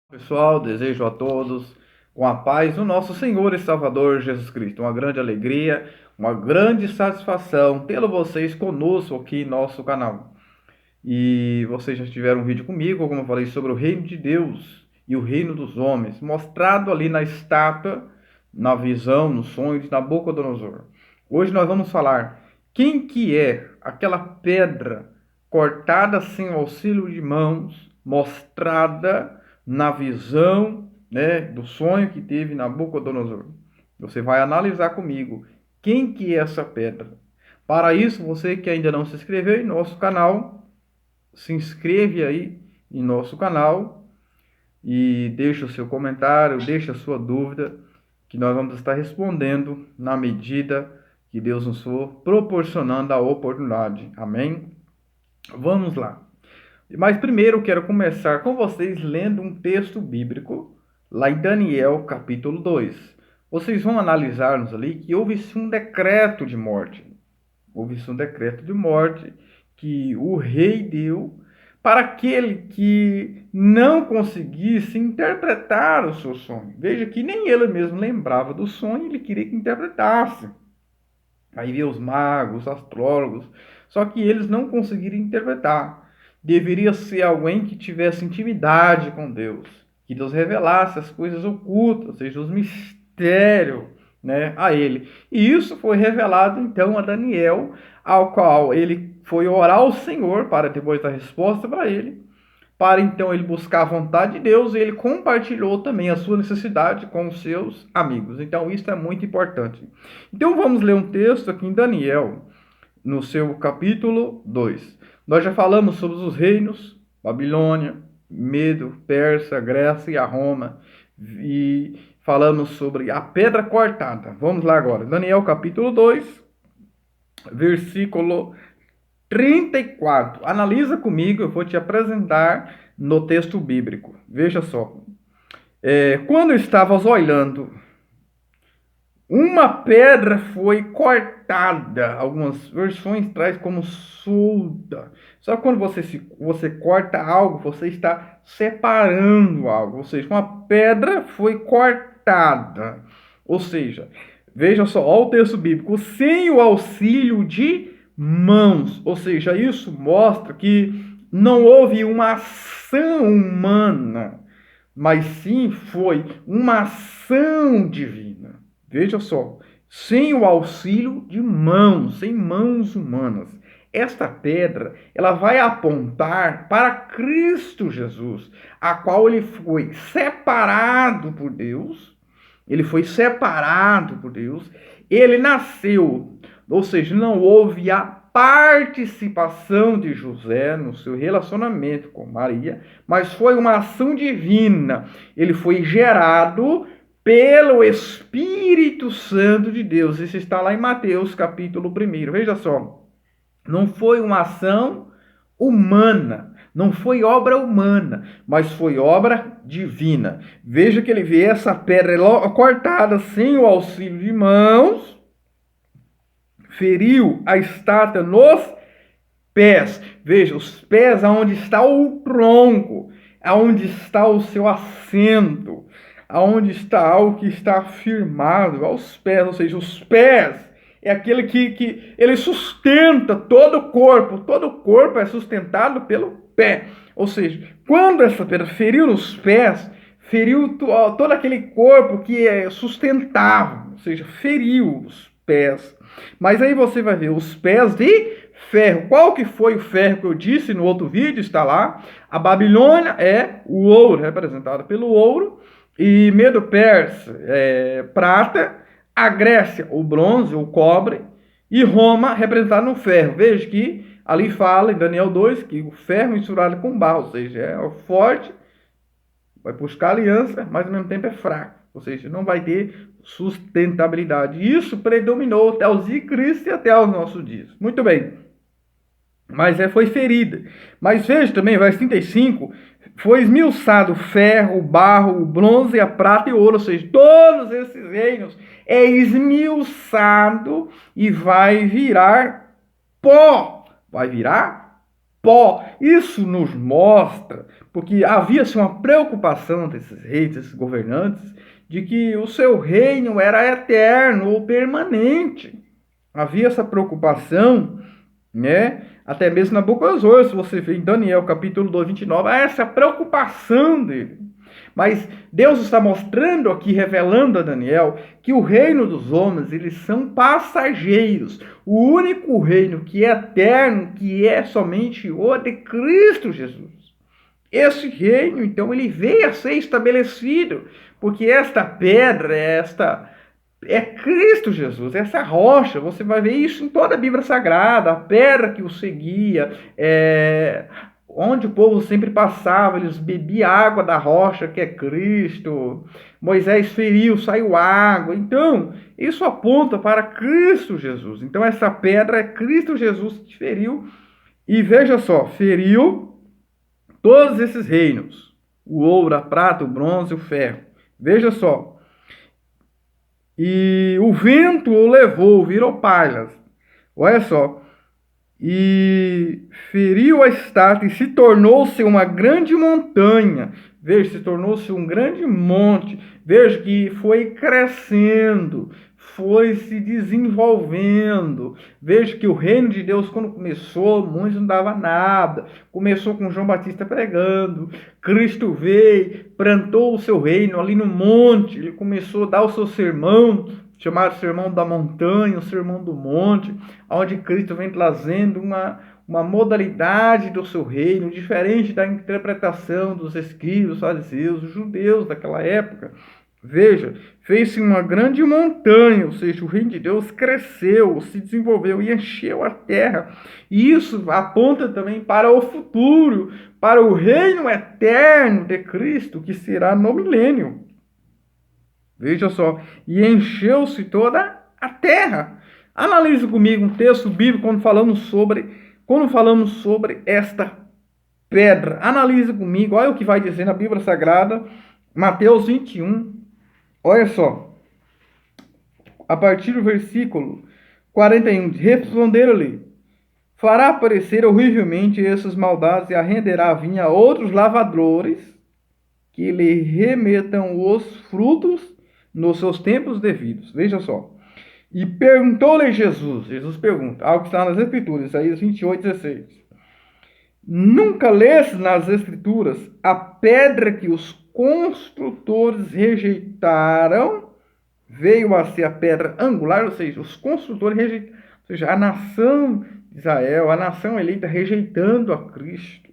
Pessoal, desejo a todos com a paz do nosso Senhor e Salvador Jesus Cristo. Uma grande alegria, uma grande satisfação tê-lo vocês conosco aqui em nosso canal. E vocês já tiveram um vídeo comigo, como eu falei, sobre o reino de Deus e o reino dos homens, mostrado ali na estátua, na visão, no sonho de Nabucodonosor. Hoje nós vamos falar quem que é aquela pedra cortada sem auxílio de mãos, mostrada na visão, né, do sonho que teve Nabucodonosor. Você vai analisar comigo quem que é essa pedra. Para isso, você que ainda não se inscreveu em nosso canal, se inscreve aí em nosso canal e deixa o seu comentário, deixa a sua dúvida, que nós vamos estar respondendo na medida que Deus nos for proporcionando a oportunidade. Amém? Vamos lá. Mas primeiro eu quero começar com vocês lendo um texto bíblico, lá em Daniel, capítulo 2. Vocês vão analisar-nos ali que houve-se um decreto de morte. Houve-se um decreto de morte que o rei deu para aquele que não conseguisse interpretar o seu sonho. Veja que nem ele mesmo lembrava do sonho, ele queria que interpretasse. Aí veio os magos, os astrólogos, só que eles não conseguiram interpretar. Deveria ser alguém que tivesse intimidade com Deus, que Deus revelasse as coisas ocultas, ou seja, os mistérios, né, a ele. E isso foi revelado então a Daniel, ao qual ele foi orar ao Senhor para depois dar resposta para ele, para então ele buscar a vontade de Deus, e ele compartilhou também a sua necessidade com os seus amigos. Então isso é muito importante. Então vamos ler um texto aqui em Daniel, no seu capítulo 2. Nós já falamos sobre os reinos, Babilônia, Medo, Pérsia, Grécia e a Roma, e falamos sobre a pedra cortada. Vamos lá agora, Daniel capítulo 2, versículo 34. Analisa comigo, eu vou te apresentar no texto bíblico. Veja só. Quando estavas olhando, uma pedra foi cortada. Algumas versões traz como solda. Só que quando você corta algo, você está separando algo. Ou seja, uma pedra foi cortada. Ou seja, veja só, olha o texto bíblico. Sem o auxílio de mãos. Ou seja, isso mostra que não houve uma ação humana, mas sim foi uma ação divina. Veja só, sem o auxílio de mãos, sem mãos humanas. Esta pedra, ela vai apontar para Cristo Jesus, a qual ele foi separado por Deus. Ele foi separado por Deus. Ele nasceu, ou seja, não houve a participação de José no seu relacionamento com Maria, mas foi uma ação divina. Ele foi gerado pelo Espírito Santo de Deus. Isso está lá em Mateus capítulo 1. Veja só, não foi uma ação humana, não foi obra humana, mas foi obra divina. Veja que ele vê essa pedra cortada sem o auxílio de mãos, feriu a estátua nos pés. Veja, os pés aonde está o tronco, aonde está o seu assento, aonde está algo que está firmado, aos pés, ou seja, os pés é aquele que ele sustenta todo o corpo é sustentado pelo pé. Ou seja, quando essa pedra feriu nos pés, feriu todo aquele corpo que é sustentável, ou seja, feriu os pés. Mas aí você vai ver os pés de ferro. Qual que foi o ferro que eu disse no outro vídeo? Está lá. A Babilônia é o ouro, representado pelo ouro. E Medo-Persa é prata. A Grécia, o bronze, o cobre. E Roma, representado no ferro. Veja que ali fala em Daniel 2 que o ferro misturado com barro, ou seja, é forte, vai buscar aliança, mas ao mesmo tempo é fraco. Ou seja, não vai ter sustentabilidade. Isso predominou até os dias de Cristo e até os nossos dias. Muito bem. Mas foi ferida. Mas veja também, verso 35, foi esmiuçado o ferro, o barro, o bronze, a prata e o ouro. Ou seja, todos esses reinos é esmiuçado e vai virar pó. Vai virar pó. Isso nos mostra, porque havia-se uma preocupação desses reis, desses governantes, de que o seu reino era eterno ou permanente. Havia essa preocupação, né? Até mesmo Nabucodonosor, se você vê em Daniel capítulo 2, 29, há essa preocupação dele. Mas Deus está mostrando aqui, revelando a Daniel, que o reino dos homens, eles são passageiros. O único reino que é eterno, que é somente o de Cristo Jesus. Esse reino, então, ele veio a ser estabelecido, porque esta pedra, é Cristo Jesus, essa rocha. Você vai ver isso em toda a Bíblia Sagrada, a pedra que o seguia, onde o povo sempre passava, eles bebiam água da rocha, que é Cristo. Moisés feriu, saiu água. Então, isso aponta para Cristo Jesus. Então, essa pedra é Cristo Jesus que feriu. E veja só, feriu todos esses reinos: o ouro, a prata, o bronze, o ferro. Veja só. E o vento o levou, virou palhas. Olha só. E feriu a estátua e se tornou-se uma grande montanha. Veja, se tornou-se um grande monte. Veja que foi crescendo, foi se desenvolvendo. Veja que o reino de Deus, quando começou, muitos não dava nada. Começou com João Batista pregando. Cristo veio, plantou o seu reino ali no monte. Ele começou a dar o seu sermão, chamado Sermão da Montanha, o Sermão do Monte, onde Cristo vem trazendo uma modalidade do seu reino, diferente da interpretação dos escribas, fariseus, os judeus daquela época. Veja, fez-se uma grande montanha, ou seja, o reino de Deus cresceu, se desenvolveu e encheu a terra. E isso aponta também para o futuro, para o reino eterno de Cristo, que será no milênio. Veja só, e encheu-se toda a terra. Analise comigo um texto bíblico quando falamos sobre esta pedra. Analise comigo, olha o que vai dizer na Bíblia Sagrada, Mateus 21. Olha só, a partir do versículo 41, responderam-lhe: fará aparecer horrivelmente essas maldades e arrenderá a vinha a outros lavradores que lhe remetam os frutos nos seus tempos devidos. Veja só. E perguntou-lhe Jesus pergunta, algo que está nas Escrituras, Isaías 28:16. Nunca leste nas Escrituras a pedra que os construtores rejeitaram veio a ser a pedra angular, ou seja, os construtores rejeitaram, ou seja, a nação de Israel, a nação eleita rejeitando a Cristo.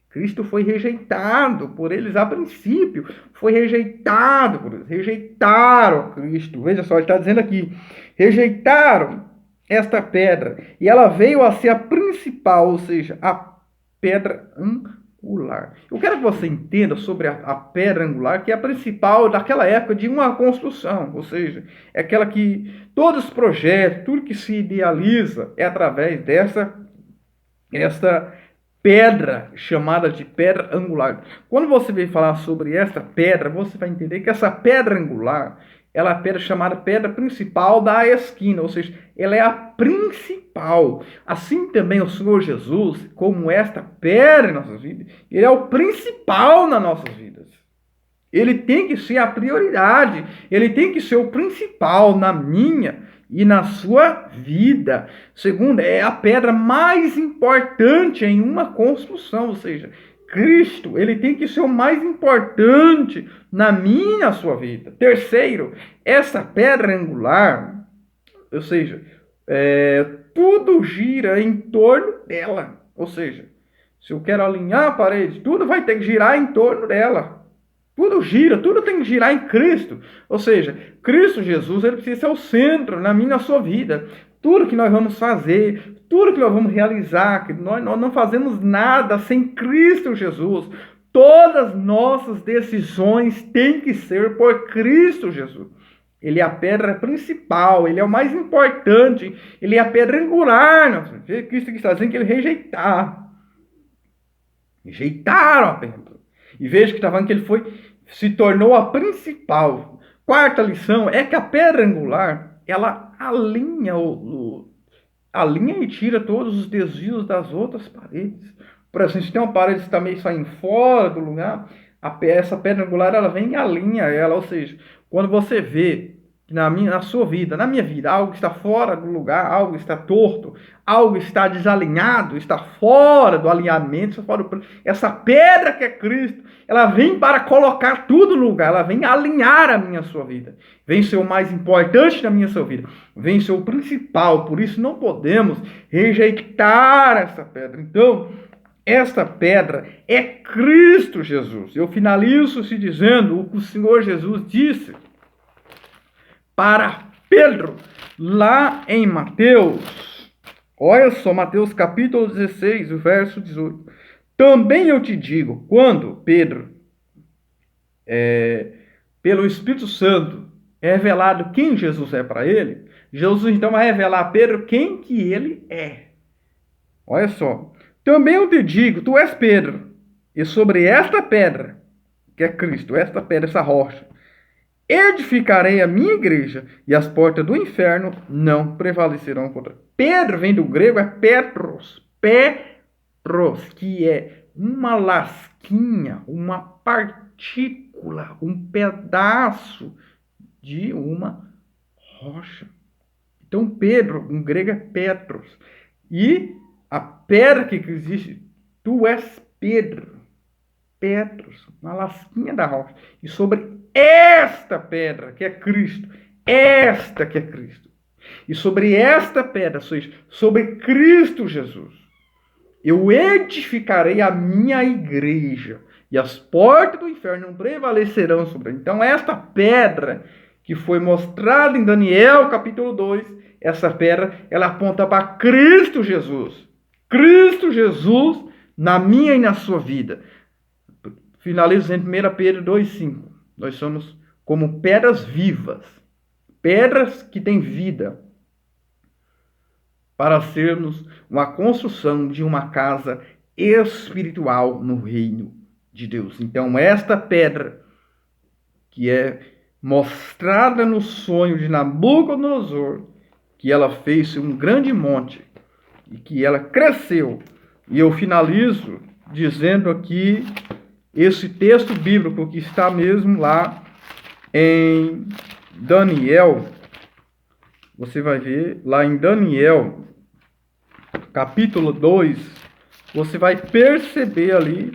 Cristo foi rejeitado por eles a princípio, foi rejeitado por eles, rejeitaram a Cristo. Veja só, ele está dizendo aqui, rejeitaram esta pedra, e ela veio a ser a principal, ou seja, a pedra angular. Eu quero que você entenda sobre a pedra angular, que é a principal daquela época de uma construção, ou seja, é aquela que todos os projetos, tudo que se idealiza é através esta pedra chamada de pedra angular. Quando você vem falar sobre esta pedra, você vai entender que essa pedra angular, ela é a pedra chamada pedra principal da esquina, ou seja, ela é a principal. Assim também o Senhor Jesus, como esta pedra em nossas vidas, ele é o principal nas nossas vidas. Ele tem que ser a prioridade, ele tem que ser o principal na minha e na sua vida. Segundo, é a pedra mais importante em uma construção, ou seja, Cristo, ele tem que ser o mais importante na minha e na sua vida. Terceiro, essa pedra angular, ou seja, tudo gira em torno dela. Ou seja, se eu quero alinhar a parede, tudo vai ter que girar em torno dela. Tudo gira, tudo tem que girar em Cristo. Ou seja, Cristo Jesus, ele precisa ser o centro na minha e na sua vida. Tudo que nós vamos fazer, tudo que nós vamos realizar, que nós não fazemos nada sem Cristo Jesus. Todas nossas decisões têm que ser por Cristo Jesus. Ele é a pedra principal, ele é o mais importante, ele é a pedra angular. Cristo está dizendo que ele rejeitaram a pedra. E veja que está falando que ele se tornou a principal. Quarta lição é que a pedra angular, ela alinha alinha e tira todos os desvios das outras paredes. Por exemplo, se tem uma parede que está meio saindo fora do lugar, essa pedra angular ela vem e alinha ela. Ou seja, quando você vê que na sua vida, na minha vida, algo está fora do lugar, algo está torto, algo está desalinhado, está fora do alinhamento, essa pedra que é Cristo, ela vem para colocar tudo no lugar, ela vem alinhar a minha sua vida, vem ser o mais importante da minha sua vida, vem ser o principal. Por isso não podemos rejeitar essa pedra. Então, esta pedra é Cristo Jesus. Eu finalizo se dizendo o que o Senhor Jesus disse para Pedro, lá em Mateus. Olha só, Mateus capítulo 16, o verso 18. Também eu te digo, quando Pedro, pelo Espírito Santo, é revelado quem Jesus é para ele, Jesus então vai revelar a Pedro quem que ele é. Olha só. Também eu te digo, tu és Pedro, e sobre esta pedra, que é Cristo, esta pedra, essa rocha, edificarei a minha igreja, e as portas do inferno não prevalecerão contra. Pedro vem do grego, é Petros, que é uma lasquinha, uma partícula, um pedaço de uma rocha. Então Pedro, em grego é Petros, e a pedra que existe, tu és Pedro, Petros, uma lasquinha da rocha. E sobre esta pedra, que é Cristo, esta que é Cristo, e sobre esta pedra, sobre Cristo Jesus, eu edificarei a minha igreja, e as portas do inferno não prevalecerão sobre ela. Então, esta pedra que foi mostrada em Daniel, capítulo 2, essa pedra, ela aponta para Cristo Jesus. Cristo Jesus na minha e na sua vida. Finalizo em 1 Pedro 2,5. Nós somos como pedras vivas, pedras que têm vida, para sermos uma construção de uma casa espiritual no reino de Deus. Então, esta pedra que é mostrada no sonho de Nabucodonosor, que ela fez um grande monte e que ela cresceu. E eu finalizo dizendo aqui esse texto bíblico que está mesmo lá em Daniel. Você vai ver lá em Daniel, capítulo 2, você vai perceber ali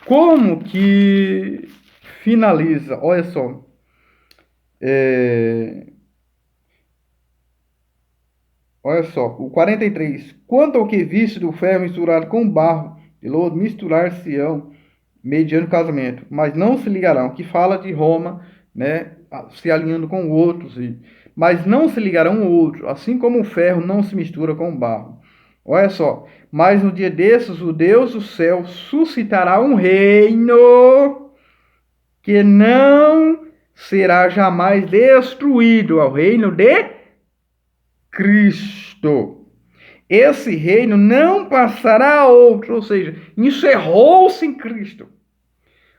como que finaliza. Olha só. Olha só, o 43. Quanto ao que viste do ferro misturado com barro, e lodo misturar-se-ão mediante casamento, mas não se ligarão, que fala de Roma, né, se alinhando com outros, mas não se ligarão um outro, assim como o ferro não se mistura com o barro. Olha só, mas no dia desses o Deus do céu suscitará um reino que não será jamais destruído, ao reino de Cristo. Esse reino não passará a outro, ou seja, encerrou-se em Cristo.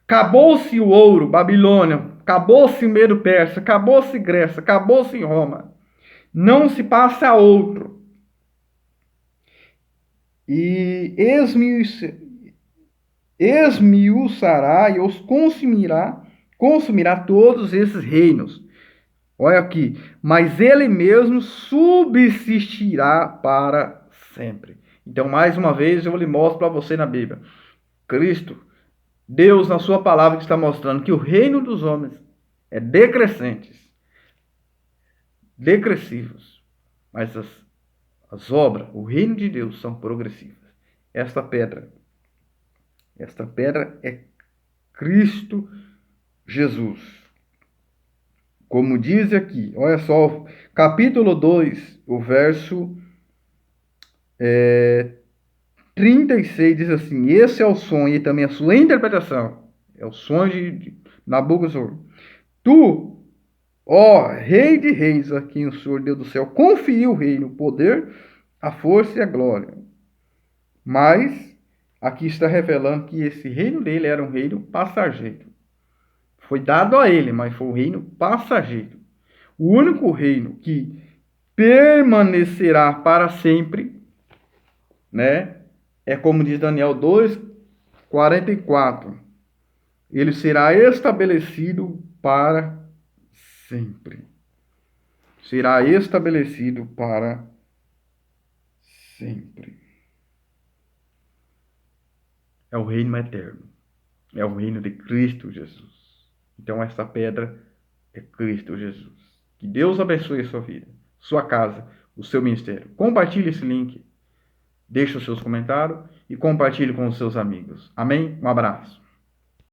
Acabou-se o ouro, Babilônia, acabou-se o Medo Persa, acabou-se Grécia, acabou-se Roma. Não se passa a outro. E esmiuçará e os consumirá todos esses reinos. Olha aqui, mas ele mesmo subsistirá para sempre. Então, mais uma vez, eu lhe mostro para você na Bíblia. Cristo, Deus, na sua palavra, está mostrando que o reino dos homens é decrescentes, decrescivos, mas as obras, o reino de Deus, são progressivas. Esta pedra é Cristo Jesus. Como diz aqui, olha só, capítulo 2, o verso 36 diz assim: esse é o sonho e também a sua interpretação. É o sonho de Nabucodonosor. Tu, ó Rei de Reis, a quem o Senhor Deus do céu conferiu o reino, o poder, a força e a glória. Mas aqui está revelando que esse reino dele era um reino passageiro. Foi dado a ele, mas foi um reino passageiro. O único reino que permanecerá para sempre, né? É como diz Daniel 2:44. Ele será estabelecido para sempre. Será estabelecido para sempre. É o reino eterno. É o reino de Cristo Jesus. Então, esta pedra é Cristo Jesus. Que Deus abençoe a sua vida, sua casa, o seu ministério. Compartilhe esse link, deixe os seus comentários e compartilhe com os seus amigos. Amém? Um abraço.